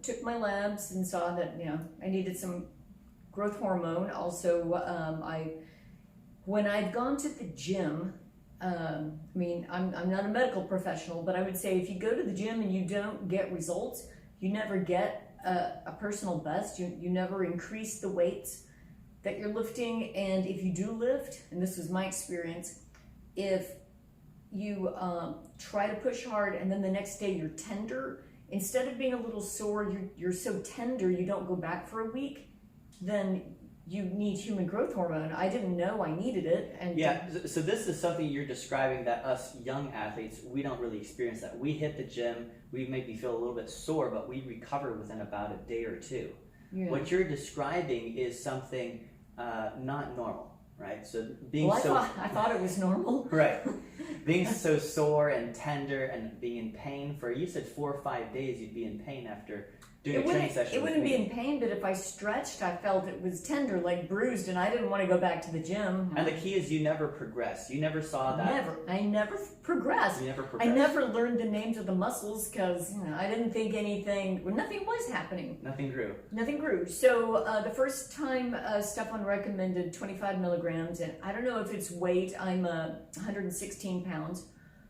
took my labs and saw that, I needed some growth hormone. Also, when I'd gone to the gym, I'm not a medical professional, but I would say if you go to the gym and you don't get results, you never get a personal best. You never increase the weights that you're lifting. And if you do lift, and this was my experience, if you try to push hard and then the next day you're tender, instead of being a little sore, you're so tender you don't go back for a week, then you need human growth hormone. I didn't know I needed it. And yeah, so this is something you're describing that us young athletes, we don't really experience that. We hit the gym, we maybe feel a little bit sore, but we recover within about a day or two. Yeah. What you're describing is something not normal, right? So being I thought it was normal. Right. Being so sore and tender and being in pain for, you said 4 or 5 days you'd be in pain after doing a training session. It wouldn't be in pain, but if I stretched, I felt it was tender, like bruised, and I didn't want to go back to the gym. And the key is you never progress. You never saw that. I never progressed. You never progressed. I never learned the names of the muscles because I didn't think nothing was happening. Nothing grew. Nothing grew. So the first time Stefan recommended 25 milligrams, and I don't know if it's weight, I'm 116 pounds.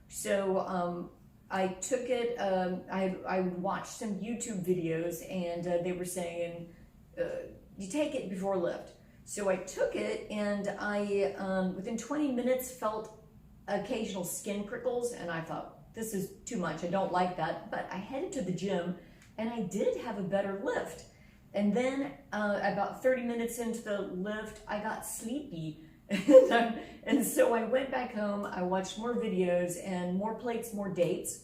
So I took it, I watched some YouTube videos, and they were saying, you take it before lift. So I took it, and I, within 20 minutes, felt occasional skin prickles, and I thought, this is too much, I don't like that. But I headed to the gym, and I did have a better lift. And then about 30 minutes into the lift, I got sleepy. And so I went back home, I watched more videos and more plates, more dates.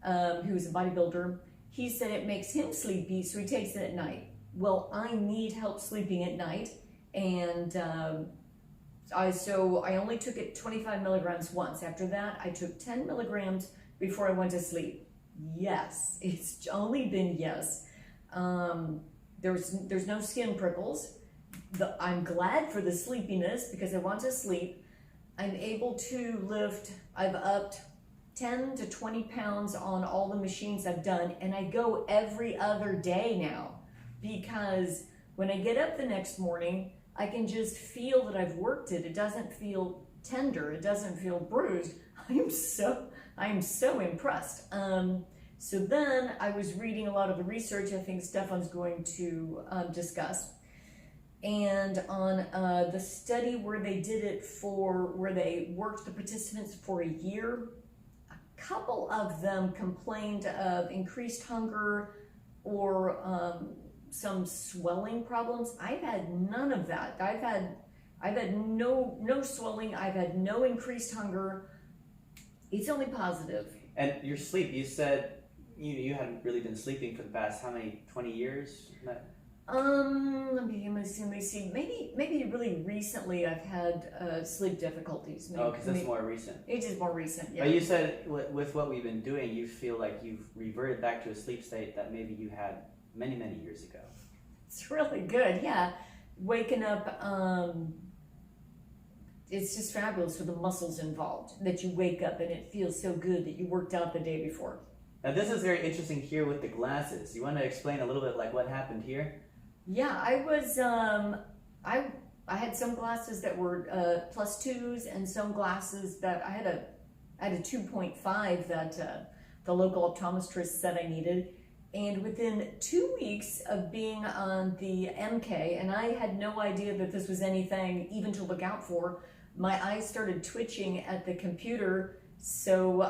Who was a bodybuilder. He said it makes him sleepy, so he takes it at night. Well, I need help sleeping at night, and so I only took it 25 milligrams once. After that, I took 10 milligrams before I went to sleep. Yes, it's only been yes. There's no skin prickles. I'm glad for the sleepiness because I want to sleep. I'm able to lift. I've upped 10 to 20 pounds on all the machines I've done, and I go every other day now because when I get up the next morning, I can just feel that I've worked it. It doesn't feel tender. It doesn't feel bruised. I'm so impressed. So then I was reading a lot of the research I think Stefan's going to discuss. And on the study where they did it where they worked the participants for a year, a couple of them complained of increased hunger or some swelling problems. I've had none of that. I've had no swelling. I've had no increased hunger. It's only positive. And your sleep, you said you hadn't really been sleeping for the past, how many, 20 years? Let me see. Maybe really recently I've had sleep difficulties. Maybe, because that's more recent. It is more recent, yeah. But you said with what we've been doing, you feel like you've reverted back to a sleep state that maybe you had many, many years ago. It's really good, yeah. Waking up, it's just fabulous for the muscles involved, that you wake up and it feels so good that you worked out the day before. Now this is very interesting here with the glasses. You want to explain a little bit like what happened here? Yeah, I was, I had some glasses that were +2s and some glasses that I had a 2.5 that the local optometrist said I needed. And within 2 weeks of being on the MK, and I had no idea that this was anything even to look out for, my eyes started twitching at the computer. So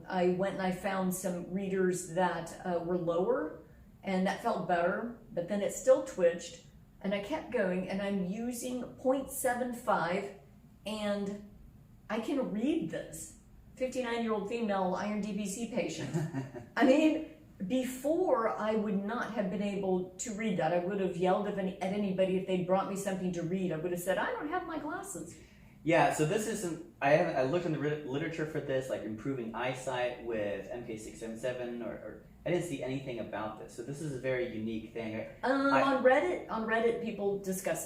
I went and I found some readers that were lower, and that felt better, but then it still twitched, and I kept going, and I'm using 0.75, and I can read this. 59-year-old female iron deficiency patient. I mean, before I would not have been able to read that. I would have yelled at anybody if they brought me something to read. I would have said, I don't have my glasses. Yeah, so this isn't, I looked in the literature for this, like improving eyesight with MK677, or I didn't see anything about this. So this is a very unique thing. On Reddit, people discuss it.